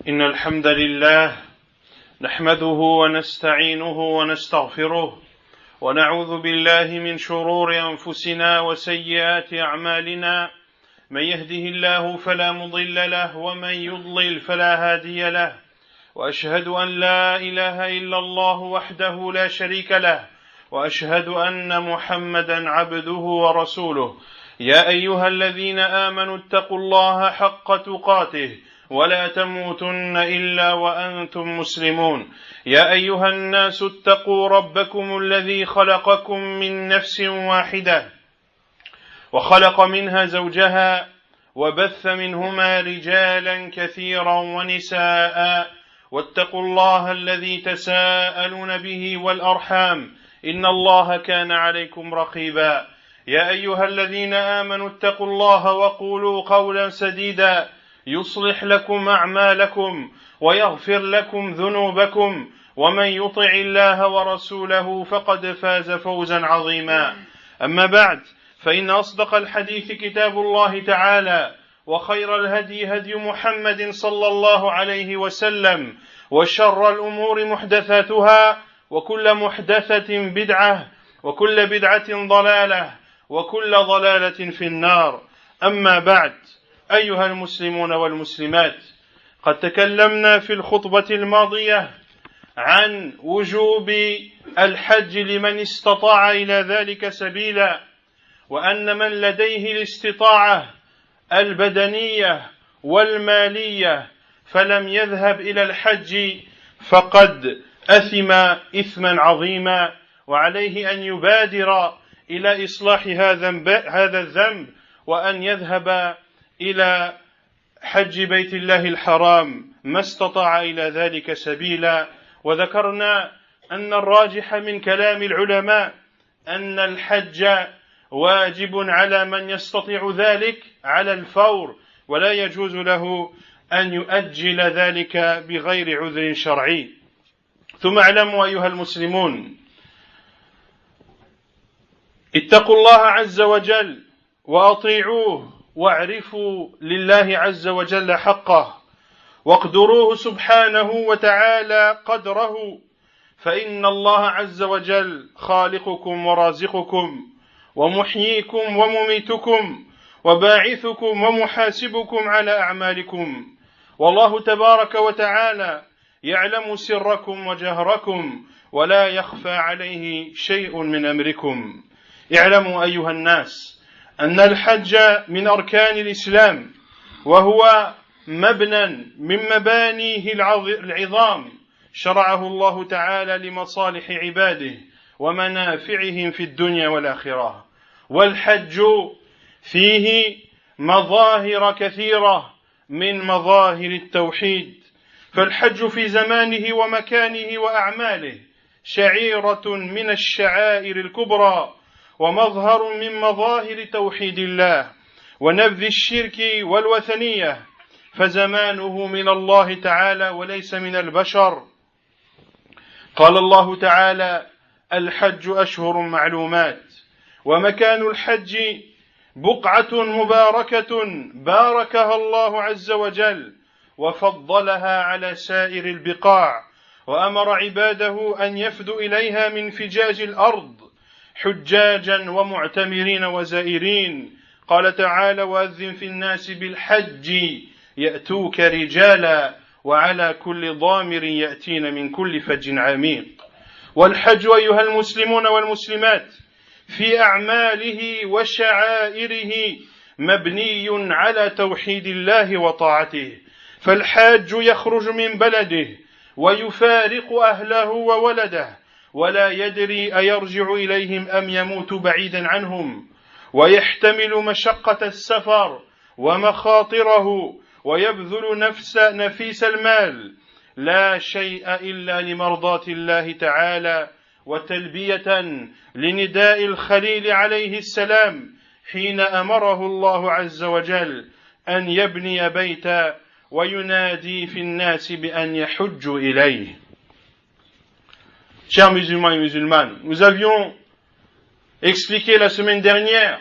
إن الحمد لله نحمده ونستعينه ونستغفره ونعوذ بالله من شرور أنفسنا وسيئات أعمالنا من يهده الله فلا مضل له ومن يضلل فلا هادي له وأشهد أن لا إله إلا الله وحده لا شريك له وأشهد أن محمدا عبده ورسوله يا أيها الذين آمنوا اتقوا الله حق تقاته ولا تموتن إلا وأنتم مسلمون يا أيها الناس اتقوا ربكم الذي خلقكم من نفس واحدة وخلق منها زوجها وبث منهما رجالا كثيرا ونساء واتقوا الله الذي تساءلون به والأرحام إن الله كان عليكم رقيبا يا أيها الذين آمنوا اتقوا الله وقولوا قولا سديدا يصلح لكم أعمالكم ويغفر لكم ذنوبكم ومن يطع الله ورسوله فقد فاز فوزا عظيما أما بعد فإن أصدق الحديث كتاب الله تعالى وخير الهدي هدي محمد صلى الله عليه وسلم وشر الأمور محدثاتها وكل محدثة بدعة وكل بدعة ضلالة وكل ضلالة في النار أما بعد أيها المسلمون والمسلمات قد تكلمنا في الخطبة الماضية عن وجوب الحج لمن استطاع إلى ذلك سبيلا وأن من لديه الاستطاعة البدنية والمالية فلم يذهب إلى الحج فقد أثم إثما عظيما وعليه أن يبادر إلى إصلاح هذا الذنب وأن يذهب إلى حج بيت الله الحرام ما استطاع إلى ذلك سبيلا وذكرنا أن الراجح من كلام العلماء أن الحج واجب على من يستطيع ذلك على الفور ولا يجوز له أن يؤجل ذلك بغير عذر شرعي ثم اعلموا أيها المسلمون اتقوا الله عز وجل وأطيعوه واعرفوا لله عز وجل حقه واقدروه سبحانه وتعالى قدره فإن الله عز وجل خالقكم ورازقكم ومحييكم ومميتكم وباعثكم ومحاسبكم على أعمالكم والله تبارك وتعالى يعلم سركم وجهركم ولا يخفى عليه شيء من أمركم اعلموا أيها الناس أن الحج من أركان الإسلام وهو مبنى من مبانيه العظام شرعه الله تعالى لمصالح عباده ومنافعهم في الدنيا والآخرة والحج فيه مظاهر كثيرة من مظاهر التوحيد فالحج في زمانه ومكانه وأعماله شعيرة من الشعائر الكبرى ومظهر من مظاهر توحيد الله ونبذ الشرك والوثنية فزمانه من الله تعالى وليس من البشر قال الله تعالى الحج أشهر معلومات ومكان الحج بقعة مباركة باركها الله عز وجل وفضلها على سائر البقاع وأمر عباده أن يفدوا إليها من فجاج الأرض حجاجا ومعتمرين وزائرين قال تعالى وأذن في الناس بالحج يأتوك رجالا وعلى كل ضامر يأتين من كل فج عميق والحج أيها المسلمون والمسلمات في أعماله وشعائره مبني على توحيد الله وطاعته فالحاج يخرج من بلده ويفارق أهله وولده ولا يدري أيرجع إليهم أم يموت بعيدا عنهم ويحتمل مشقة السفر ومخاطره ويبذل نفيس المال لا شيء إلا لمرضاة الله تعالى وتلبية لنداء الخليل عليه السلام حين أمره الله عز وجل أن يبني بيتا وينادي في الناس بأن يحجوا إليه. Chers musulmans et musulmanes, nous avions expliqué la semaine dernière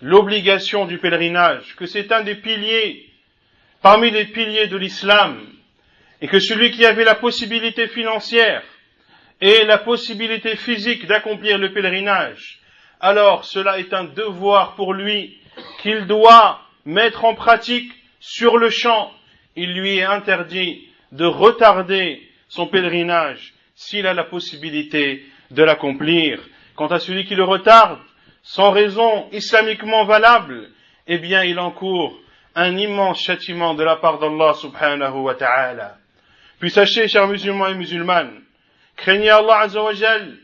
l'obligation du pèlerinage, que c'est un des piliers, parmi les piliers de l'islam, et que celui qui avait la possibilité financière et la possibilité physique d'accomplir le pèlerinage, alors cela est un devoir pour lui qu'il doit mettre en pratique sur le champ. Il lui est interdit de retarder son pèlerinage s'il a la possibilité de l'accomplir. Quant à celui qui le retarde, sans raison islamiquement valable, eh bien il encourt un immense châtiment de la part d'Allah subhanahu wa ta'ala. Puis sachez, chers musulmans et musulmanes, craignez Allah azza wa jal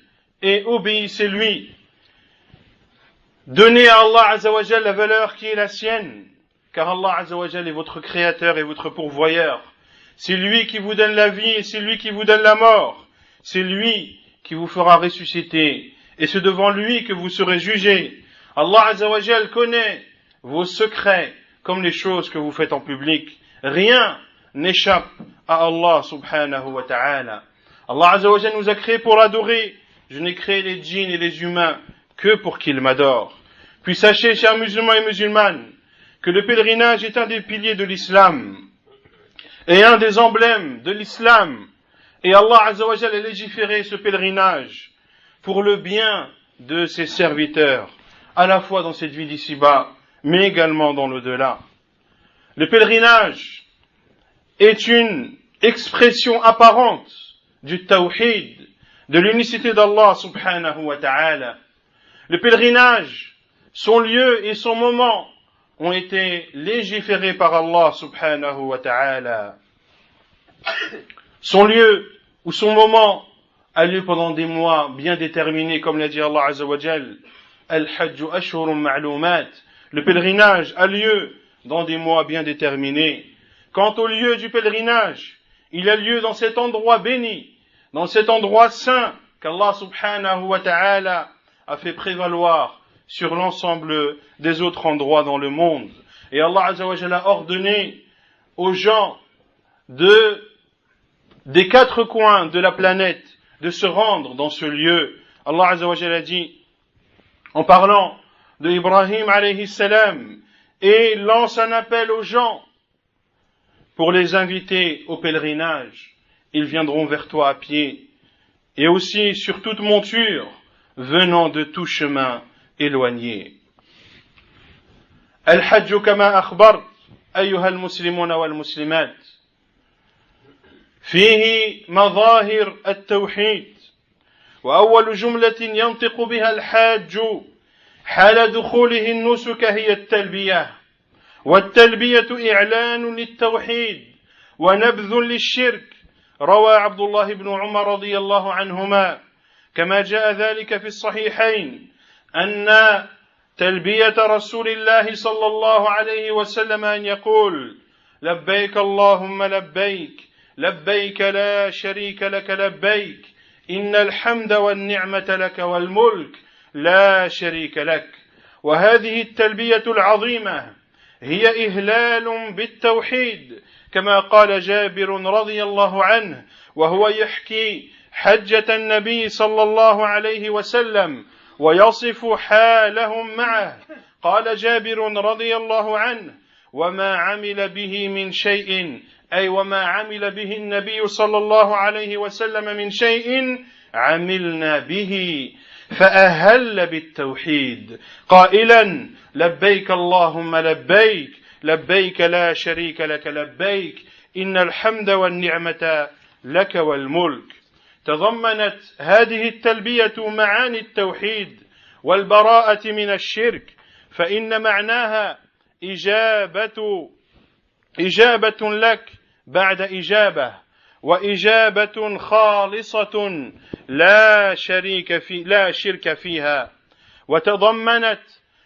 et obéissez-lui. Donnez à Allah azza wa jal la valeur qui est la sienne, car Allah azza wa jal est votre créateur et votre pourvoyeur. C'est lui qui vous donne la vie et c'est lui qui vous donne la mort. C'est lui qui vous fera ressusciter et c'est devant lui que vous serez jugés. Allah azza wa jal connaît vos secrets comme les choses que vous faites en public. Rien n'échappe à Allah subhanahu wa ta'ala. Allah azza wa jal nous a créés pour l'adorer. Je n'ai créé les djinns et les humains que pour qu'ils m'adorent. Puis sachez, chers musulmans et musulmanes, que le pèlerinage est un des piliers de l'islam et un des emblèmes de l'islam. Et Allah azza wa jal a légiféré ce pèlerinage pour le bien de ses serviteurs, à la fois dans cette vie d'ici-bas, mais également dans l'au-delà. Le pèlerinage est une expression apparente du tawhid, de l'unicité d'Allah subhanahu wa ta'ala. Le pèlerinage, son lieu et son moment ont été légiférés par Allah subhanahu wa ta'ala. Son lieu ou son moment a lieu pendant des mois bien déterminés, comme l'a dit Allah azza wa jal. Al-hajju ashhurun ma'lumat. Le pèlerinage a lieu dans des mois bien déterminés. Quant au lieu du pèlerinage, il a lieu dans cet endroit béni, dans cet endroit saint qu'Allah subhanahu wa ta'ala a fait prévaloir sur l'ensemble des autres endroits dans le monde. Et Allah azza wa jalla a ordonné aux gens des quatre coins de la planète de se rendre dans ce lieu. Allah azza wa jalla a dit, en parlant de Ibrahim alayhi salam, et lance un appel aux gens pour les inviter au pèlerinage. Ils viendront vers toi à pied et aussi sur toute monture venant de tout chemin éloigné. الحج كما أخبرت أيها المسلمون والمسلمات فيه مظاهر التوحيد وأول جملة ينطق بها الحاج حال دخوله النسك هي التلبية والتلبية إعلان للتوحيد ونبذ للشرك روى عبد الله بن عمر رضي الله عنهما كما جاء ذلك في الصحيحين أن تلبية رسول الله صلى الله عليه وسلم أن يقول لبيك اللهم لبيك لبيك لا شريك لك لبيك إن الحمد والنعمة لك والملك لا شريك لك. وهذه التلبية العظيمة هي إهلال بالتوحيد كما قال جابر رضي الله عنه وهو يحكي حجة النبي صلى الله عليه وسلم ويصف حالهم معه. قال جابر رضي الله عنه وما عمل به من شيء أي وما عمل به النبي صلى الله عليه وسلم من شيء عملنا به فأهل بالتوحيد قائلا لبيك اللهم لبيك لبيك لا شريك لك لبيك إن الحمد والنعمة لك والملك. تضمنت هذه التلبية معاني التوحيد والبراءة من الشرك فإن معناها إجابة لك بعد إجابة وإجابة خالصة لا شرك فيها. وتضمنت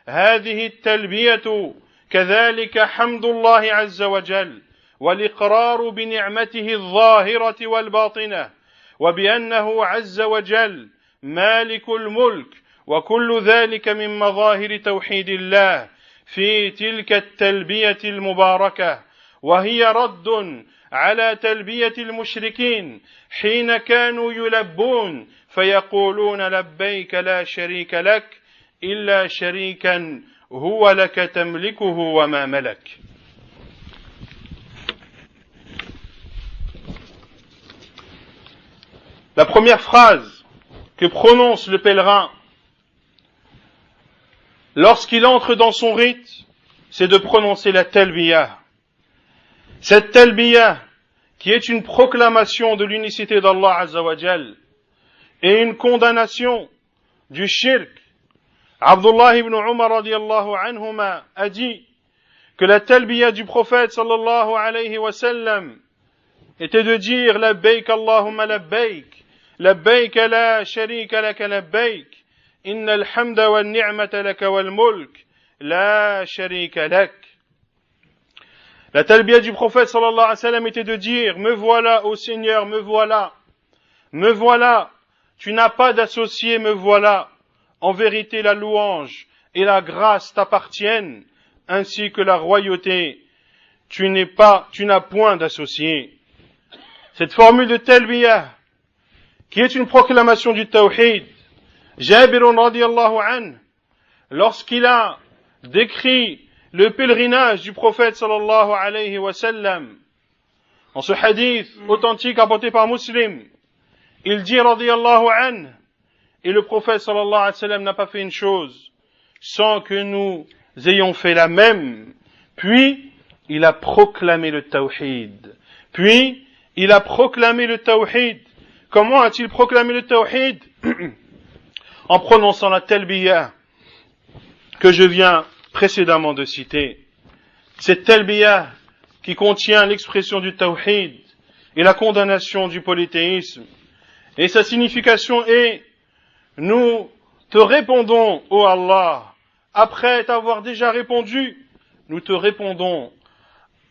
هذه التلبية كذلك حمد الله عز وجل والإقرار بنعمته الظاهرة والباطنة وبأنه عز وجل مالك الملك وكل ذلك من مظاهر توحيد الله في تلك التلبية المباركة وهي رد على تلبية المشركين حين كانوا يلبون فيقولون لبيك لا شريك لك إلا شريكا هو لك تملكه وما ملك. la première phrase que prononce le pèlerin lorsqu'il entre dans son rite, c'est de prononcer la talbiyah. Cette talbiyah qui est une proclamation de l'unicité d'Allah Azza wa Jal et une condamnation du shirk. Abdullah ibn Umar radiyallahu anhuma a dit que la talbiyah du prophète sallallahu alayhi wa sallam était de dire labbayk Allahumma labbayk, labbayk la sharika laka labbayk, innal hamda wal ni'mata laka wal mulk, la sharika lak. La talbiyah du prophète sallallahu alayhi wa sallam était de dire me voilà, ô Seigneur, me voilà, tu n'as pas d'associé, me voilà. En vérité, la louange et la grâce t'appartiennent, ainsi que la royauté. Tu n'as point d'associé. Cette formule de talbiyah, qui est une proclamation du tawhid, Jabir radiyallahu anhu, lorsqu'il a décrit le pèlerinage du prophète sallallahu alayhi wa sallam, en ce hadith authentique apporté par Muslim, il dit radiyallahu anhu, et le prophète sallallahu alayhi wa sallam n'a pas fait une chose sans que nous ayons fait la même. Puis, il a proclamé le tawhid. Comment a-t-il proclamé le tawhid? En prononçant la talbiyah que je viens précédemment de citer. Cette talbiyah qui contient l'expression du tawhid et la condamnation du polythéisme. Et sa signification est: nous te répondons, ô Allah, après t'avoir déjà répondu, nous te répondons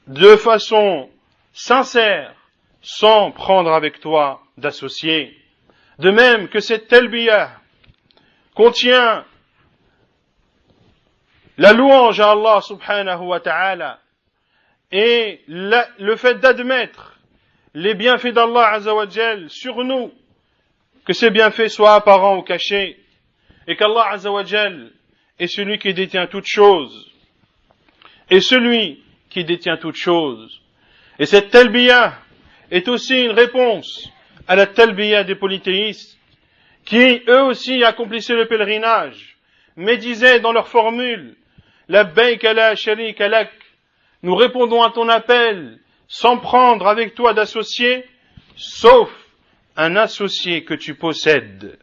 de façon sincère, sans prendre avec toi d'associé. De même que cette talbiyah contient la louange à Allah subhanahu wa ta'ala et le fait d'admettre les bienfaits d'Allah azza wa jal sur nous, que ces bienfaits soient apparents ou cachés, et qu'Allah azza wa jal est celui qui détient toutes choses, et cette talbiyah est aussi une réponse à la talbiyah des polythéistes, qui eux aussi accomplissaient le pèlerinage, mais disaient dans leur formule labbayk la sharika lak, nous répondons à ton appel sans prendre avec toi d'associé, sauf un associé que tu possèdes.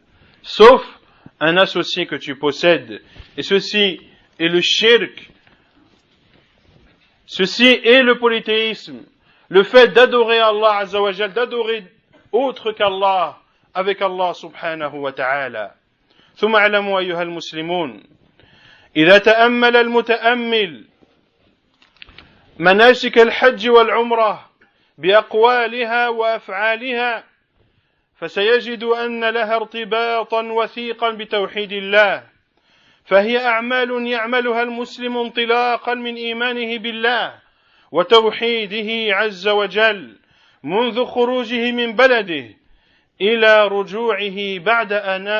Et ceci est le shirk, ceci est le polythéisme, le fait d'adorer Allah azza wa jal, d'adorer autre qu'Allah avec Allah subhanahu wa ta'ala. ثم اعلموا أيها المسلمون إذا تأمل المتأمل مناسك الحج والعمرة بأقوالها وأفعالها فسيجد أن لها ارتباطا وثيقا بتوحيد الله، فهي أعمال يعملها المسلم انطلاقا من إيمانه بالله وتوحيده عز وجل منذ خروجه من بلده إلى رجوعه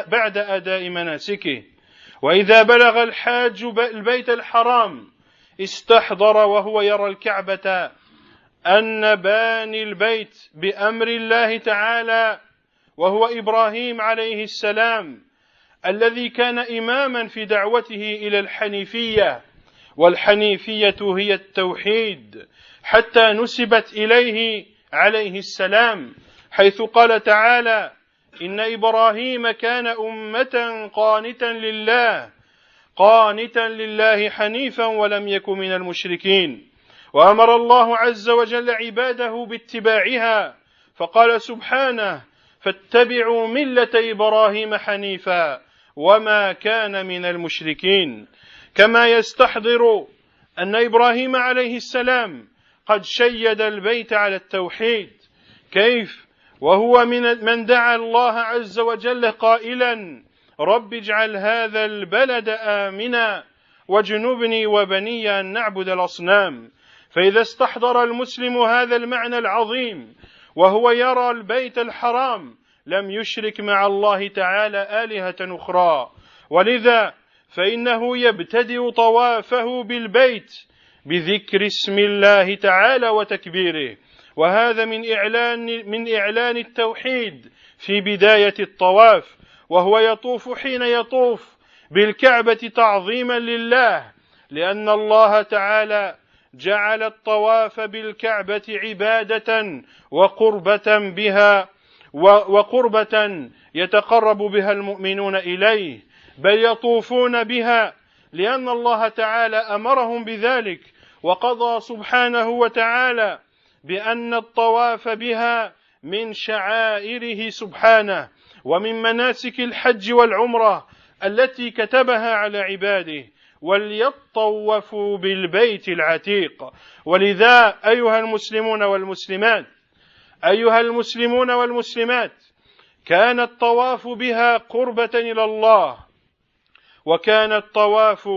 بعد أداء مناسكه. وإذا بلغ الحاج البيت الحرام استحضر وهو يرى الكعبة أن باني البيت بأمر الله تعالى وهو إبراهيم عليه السلام الذي كان إماما في دعوته إلى الحنيفية، والحنيفية هي التوحيد، حتى نسبت إليه عليه السلام، حيث قال تعالى إن إبراهيم كان أمة قانتا لله حنيفا ولم يكن من المشركين. وأمر الله عز وجل عباده باتباعها فقال سبحانه فاتبعوا ملة إبراهيم حنيفا وما كان من المشركين. كما يستحضر أن إبراهيم عليه السلام قد شيد البيت على التوحيد، كيف وهو من دعا الله عز وجل قائلا رب اجعل هذا البلد آمنا واجنبني وبني أن نعبد الأصنام. فإذا استحضر المسلم هذا المعنى العظيم وهو يرى البيت الحرام لم يشرك مع الله تعالى آلهة أخرى، ولذا فإنه يبتدئ طوافه بالبيت بذكر اسم الله تعالى وتكبيره، وهذا من إعلان التوحيد في بداية الطواف، وهو يطوف حين يطوف بالكعبة تعظيما لله، لأن الله تعالى جعل الطواف بالكعبة عبادة وقربة يتقرب بها المؤمنون إليه، بل يطوفون بها لأن الله تعالى أمرهم بذلك، وقضى سبحانه وتعالى بأن الطواف بها من شعائره سبحانه ومن مناسك الحج والعمرة التي كتبها على عباده، وليطوفوا بالبيت العتيق. ولذا أيها المسلمون والمسلمات، كان الطواف بها قربة إلى الله، وكان الطواف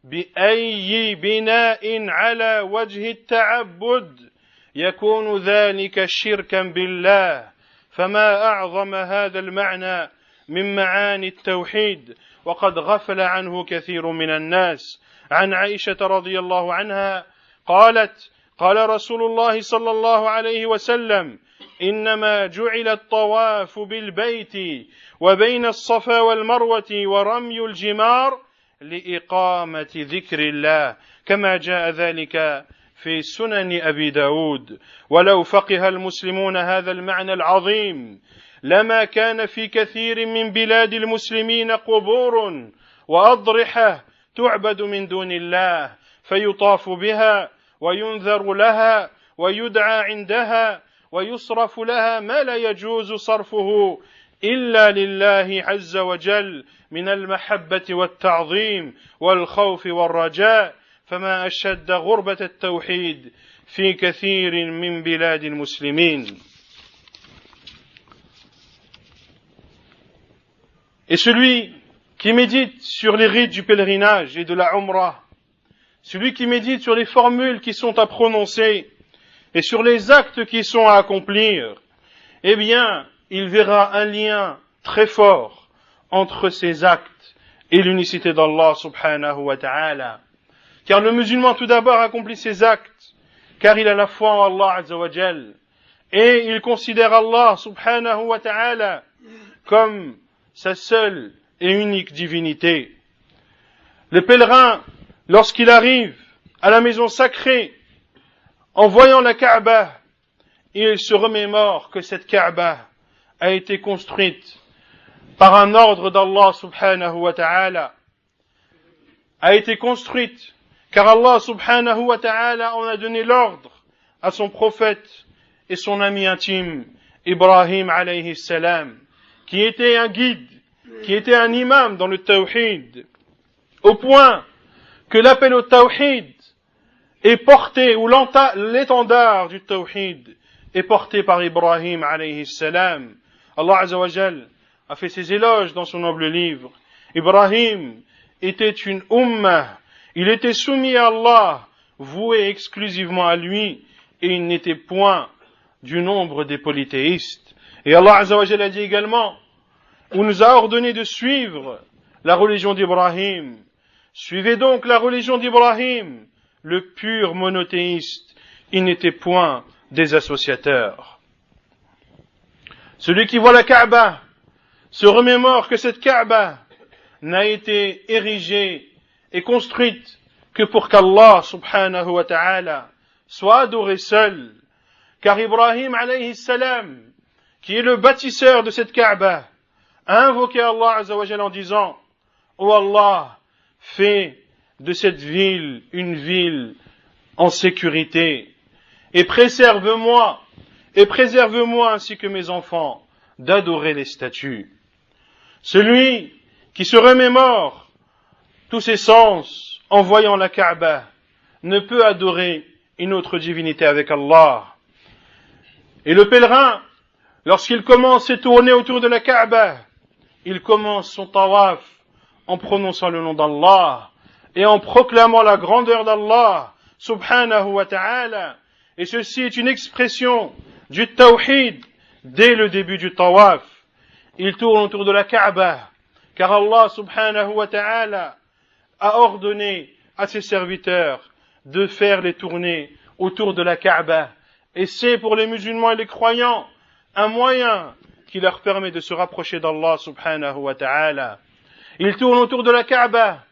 بأي بناء على وجه التعبد يكون ذلك شركا بالله، فما أعظم هذا المعنى من معاني التوحيد، وقد غفل عنه كثير من الناس. عن عائشة رضي الله عنها قالت: قال رسول الله صلى الله عليه وسلم: إنما جعل الطواف بالبيت وبين الصفا والمروة ورمي الجمار لإقامة ذكر الله، كما جاء ذلك في سنن أبي داود. ولو فقه المسلمون هذا المعنى العظيم لما كان في كثير من بلاد المسلمين قبور وأضرحة تعبد من دون الله، فيطاف بها وينذر لها ويدعى عندها ويصرف لها ما لا يجوز صرفه إلا لله عز وجل من المحبة والتعظيم والخوف والرجاء، فما أشد غربة التوحيد في كثير من بلاد المسلمين. Et celui qui médite sur les rites du pèlerinage et de la Umrah, celui qui médite sur les formules qui sont à prononcer et sur les actes qui sont à accomplir, eh bien, il verra un lien très fort entre ces actes et l'unicité d'Allah subhanahu wa ta'ala. Car le musulman tout d'abord accomplit ses actes, car il a la foi en Allah azza wa jal, et il considère Allah subhanahu wa ta'ala comme sa seule et unique divinité. Le pèlerin, lorsqu'il arrive à la maison sacrée, en voyant la Kaaba, il se remémore que cette Kaaba a été construite par un ordre d'Allah subhanahu wa ta'ala, a été construite car Allah subhanahu wa ta'ala en a donné l'ordre à son prophète et son ami intime Ibrahim alayhi salam, qui était un guide, qui était un imam dans le tawhid, au point que l'appel au tawhid est porté, ou l'étendard du tawhid est porté par Ibrahim alayhi salam. Allah azza wa jal a fait ses éloges dans son noble livre. Ibrahim était une ummah, il était soumis à Allah, voué exclusivement à lui, et il n'était point du nombre des polythéistes. Et Allah azza wa jal a dit également, on nous a ordonné de suivre la religion d'Ibrahim. Suivez donc la religion d'Ibrahim, le pur monothéiste. Il n'était point des associateurs. Celui qui voit la Kaaba se remémore que cette Kaaba n'a été érigée et construite que pour qu'Allah subhanahu wa ta'ala soit adoré seul. Car Ibrahim alayhi salam, qui est le bâtisseur de cette Kaaba, a invoqué Allah azza wa jal en disant: ô Allah, fais de cette ville une ville en sécurité et préserve-moi ainsi que mes enfants d'adorer les statues. Celui qui se remémore tous ses sens en voyant la Kaaba ne peut adorer une autre divinité avec Allah. Et le pèlerin, lorsqu'il commence à tourner autour de la Kaaba, il commence son tawaf en prononçant le nom d'Allah et en proclamant la grandeur d'Allah subhanahu wa ta'ala. Et ceci est une expression du tawhid dès le début du tawaf. Il tourne autour de la Kaaba car Allah subhanahu wa ta'ala a ordonné à ses serviteurs de faire les tournées autour de la Kaaba Et c'est pour les musulmans et les croyants un moyen qui leur permet de se rapprocher d'Allah subhanahu wa ta'ala. Ils tournent autour de la Kaaba,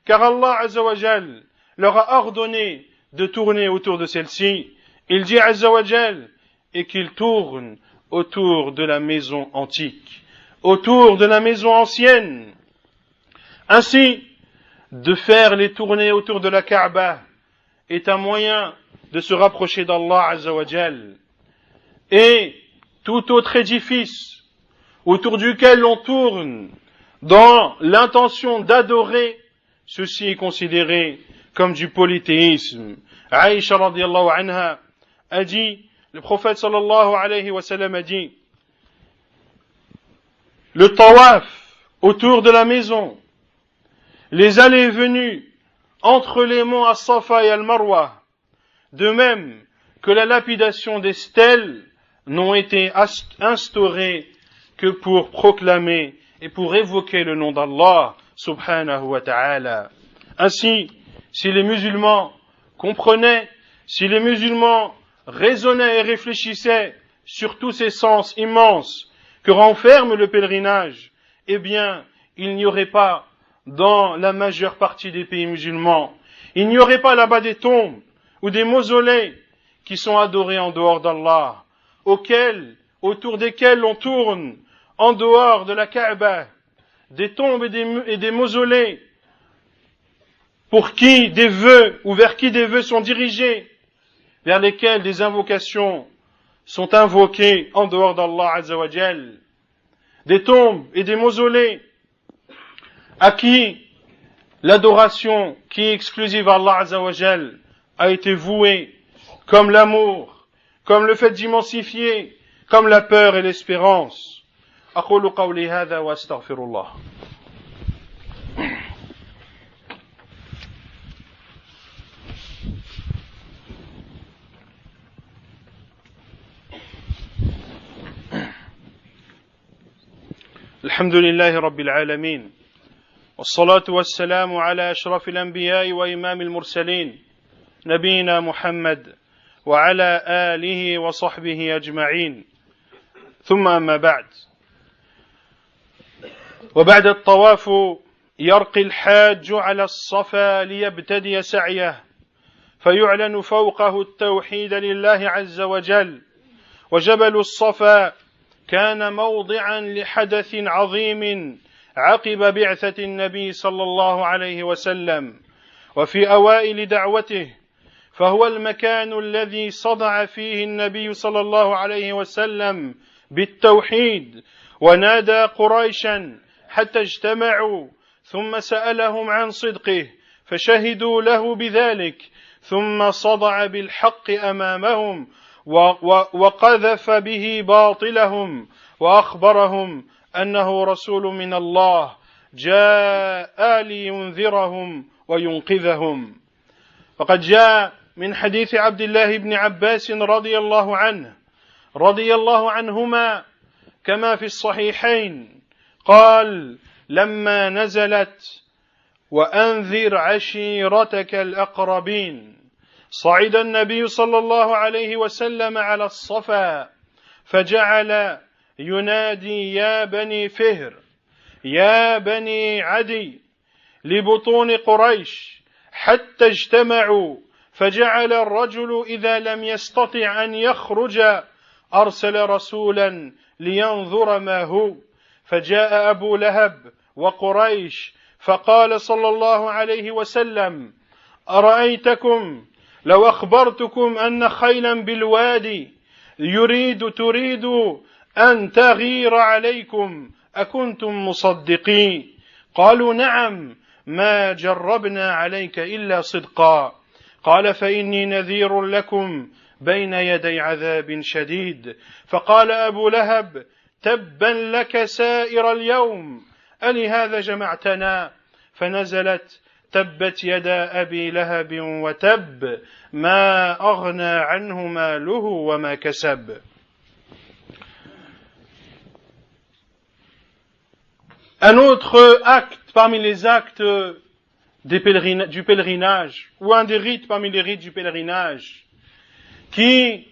car Allah azza wa jal leur a ordonné de tourner autour de celle-ci. Il dit azza wa jal, et qu'ils tournent autour de la maison antique, autour de la maison ancienne. Ainsi, de faire les tournées autour de la Kaaba est un moyen de se rapprocher d'Allah azza wa jal. Et tout autre édifice autour duquel on tourne dans l'intention d'adorer, ceci est considéré comme du polythéisme. Aïcha radiallahu anha a dit, le prophète sallallahu alayhi wa sallam a dit, le tawaf autour de la maison, les allées et venues entre les monts As-Safa et Al-Marwa, de même que la lapidation des stèles, n'ont été instaurées que pour proclamer et pour évoquer le nom d'Allah subhanahu wa ta'ala. Ainsi, si les musulmans comprenaient, si les musulmans raisonnaient et réfléchissaient sur tous ces sens immenses que renferme le pèlerinage, eh bien, il n'y aurait pas dans la majeure partie des pays musulmans, il n'y aurait pas là-bas des tombes ou des mausolées qui sont adorés en dehors d'Allah, autour desquels on tourne en dehors de la Kaaba, des tombes et des mausolées, pour qui des vœux ou vers qui des vœux sont dirigés, vers lesquels des invocations sont invoquées en dehors d'Allah azza wa jal, des tombes et des mausolées à qui l'adoration qui est exclusive à Allah azza wa jal a été vouée, comme l'amour, comme le fait d'immensifier, comme la peur et l'espérance. أقول قولي هذا وأستغفر الله. الحمد لله رب العالمين والصلاة والسلام على أشرف الأنبياء وإمام المرسلين نبينا محمد وعلى آله وصحبه أجمعين ثم أما بعد. وبعد الطواف يرقي الحاج على الصفا ليبتدي سعيه فيعلن فوقه التوحيد لله عز وجل. وجبل الصفا كان موضعا لحدث عظيم عقب بعثة النبي صلى الله عليه وسلم وفي أوائل دعوته، فهو المكان الذي صدع فيه النبي صلى الله عليه وسلم بالتوحيد ونادى قريشا حتى اجتمعوا، ثم سألهم عن صدقه فشهدوا له بذلك، ثم صدع بالحق أمامهم وقذف به باطلهم وأخبرهم أنه رسول من الله جاء لينذرهم وينقذهم. فقد جاء من حديث عبد الله بن عباس رضي الله عنهما كما في الصحيحين قال: لما نزلت وأنذر عشيرتك الأقربين صعد النبي صلى الله عليه وسلم على الصفا فجعل ينادي: يا بني فهر، يا بني عدي، لبطون قريش حتى اجتمعوا، فجعل الرجل إذا لم يستطع أن يخرج أرسل رسولا لينظر ما هو، فجاء أبو لهب وقريش فقال صلى الله عليه وسلم: أرأيتكم لو أخبرتكم أن خيلا بالوادي تريد أن تغير عليكم أكنتم مصدقين؟ قالوا: نعم، ما جربنا عليك إلا صدقا. قال: فإني نذير لكم بين يدي عذاب شديد. فقال أبو لهب: تبا لك سائر اليوم، ألهذا جمعتنا؟ فنزلت: تبت يدا أبي لهب وتب، ما أغنى عنه ماله وما كسب. Un autre acte parmi les actes du pèlerinage, ou un des rites parmi les rites du pèlerinage, qui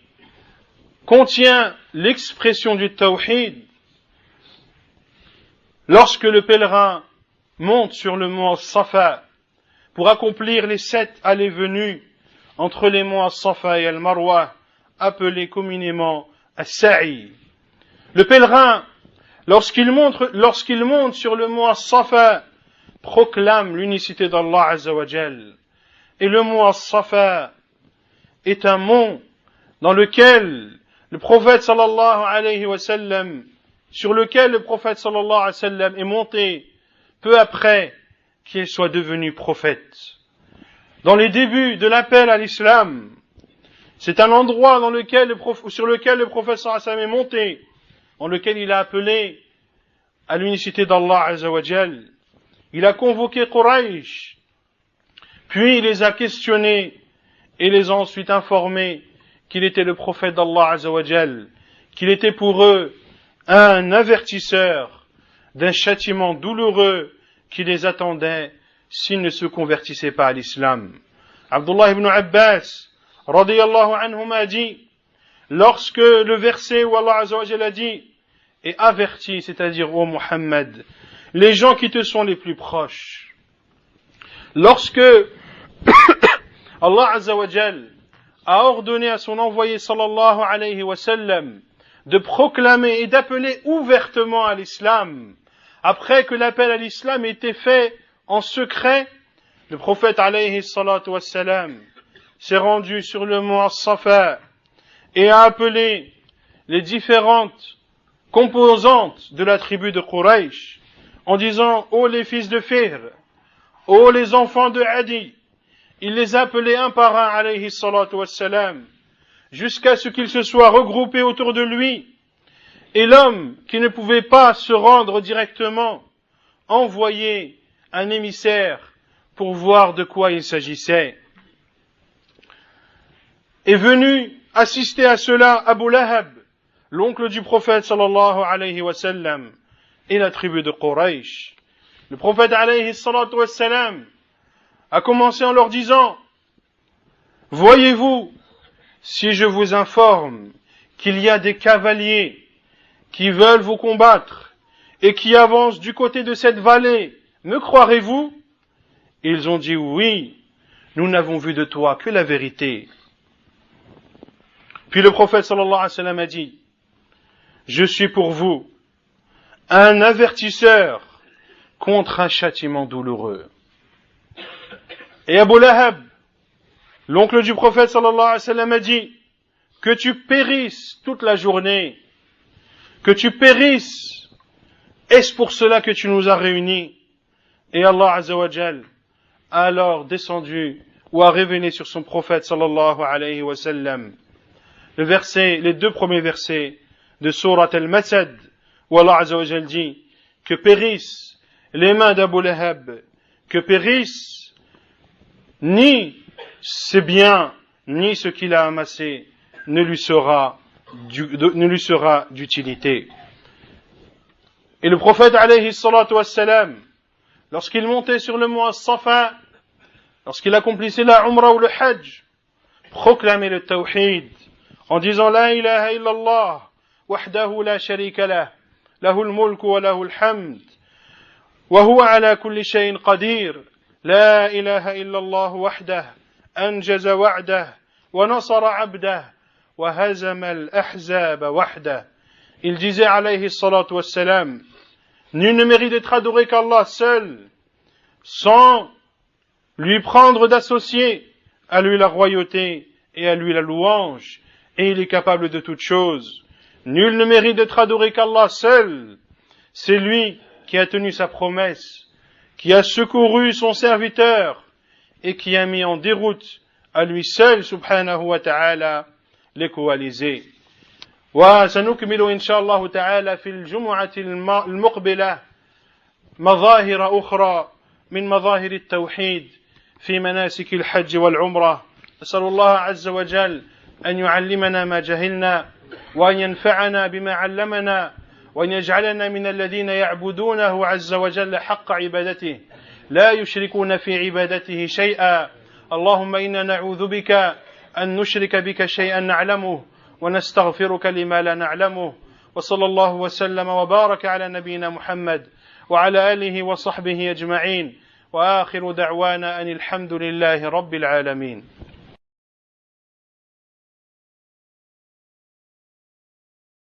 contient l'expression du tawhid, lorsque le pèlerin monte sur le mont Safa pour accomplir les 7 allées-venues entre les monts Safa et Al-Marwa, appelés communément As-Sa'i. Le pèlerin, lorsqu'il monte sur le mont Safa, proclame l'unicité d'Allah Azza wa Jal. Et le mont Safa est un mont dans lequel le prophète sallallahu alayhi wa sallam, sur lequel le prophète sallallahu alayhi wa sallam est monté peu après qu'il soit devenu prophète. Dans les débuts de l'appel à l'islam, c'est un endroit sur lequel le prophète sallallahu alayhi wa sallam est monté, dans lequel il a appelé à l'unicité d'Allah Azza wa Jal. Il a convoqué Quraysh, puis il les a questionnés et les a ensuite informés qu'il était le prophète d'Allah Azza wa Jal, qu'il était pour eux un avertisseur d'un châtiment douloureux qui les attendait s'ils ne se convertissaient pas à l'islam. Abdullah ibn Abbas, radiyallahu anhuma, a dit, lorsque le verset où Allah Azza wa Jal a dit, et averti, c'est-à-dire ô Muhammad, les gens qui te sont les plus proches, lorsque Allah Azza wa Jal a ordonné à son envoyé sallallahu alayhi wa sallam de proclamer et d'appeler ouvertement à l'islam, après que l'appel à l'islam ait été fait en secret, le prophète alayhi salatu wa sallam s'est rendu sur le mont Safa et a appelé les différentes composantes de la tribu de Quraysh en disant « Ô les fils de Fihr, ô les enfants de Adi », il les a appelés un par un, alayhi salatu wassalam, jusqu'à ce qu'ils se soient regroupés autour de lui, et l'homme qui ne pouvait pas se rendre directement envoyait un émissaire pour voir de quoi il s'agissait. Est venu assister à cela Abu Lahab, l'oncle du prophète sallallahu alayhi wa sallam, et la tribu de Quraysh. Le prophète alayhi salatu wassalam a commencé en leur disant, voyez-vous, si je vous informe qu'il y a des cavaliers qui veulent vous combattre et qui avancent du côté de cette vallée, me croirez-vous? Ils ont dit oui, nous n'avons vu de toi que la vérité. Puis le prophète sallallahu alayhi wa sallam a dit, je suis pour vous un avertisseur contre un châtiment douloureux. Et Abu Lahab, l'oncle du prophète sallallahu alayhi wa sallam, a dit, que tu périsses toute la journée, que tu périsses, est-ce pour cela que tu nous as réunis? Et Allah Azza wa Jal a alors descendu ou a révélé sur son prophète sallallahu alayhi wa sallam les 2 premiers versets de Surat Al-Masad, où Allah Azza wa Jal dit que périssent les mains d'Abu Lahab, que périssent ni ses biens, ni ce qu'il a amassé ne lui sera d'utilité. Et le prophète alayhi salatu wassalam, lorsqu'il montait sur le mont Safa, lorsqu'il accomplissait la Umrah ou le Hajj, proclamait le Tawhid en disant La ilaha illallah, wahdahu la sharika lah, lahul mulku wa lahul hamd, wa huwa ala kulli shay'in qadir, la ilaha illallah wahdah, anjaza wa'dah, wa nasara abdah, wa hazama al-ahzaba wahdah. Il disait alayhi salatu wassalam, nul ne mérite d'être adoré qu'Allah seul, sans lui prendre d'associer, à lui la royauté et à lui la louange, et il est capable de toutes choses. Nul ne mérite d'être adoré qu'Allah seul. C'est lui qui a tenu sa promesse, qui a secouru son serviteur et qui a mis en déroute à lui seul, subhanahu wa ta'ala, les coalisés. وسنكمل إن شاء الله تعالى في الجمعة المقبلة مظاهر أخرى من مظاهر التوحيد في مناسك الحج والعمرة. نسأل الله عز وجل أن يعلمنا ما جهلنا وأن ينفعنا بما علمنا وأن يجعلنا من الذين يعبدونه عز وجل حق عبادته لا يشركون في عبادته شيئا. اللهم إنا نعوذ بك أن نشرك بك شيئا نعلمه ونستغفرك لما لا نعلمه. وصلى الله وسلم وبارك على نبينا محمد وعلى آله وصحبه أجمعين، وآخر دعوانا أن الحمد لله رب العالمين.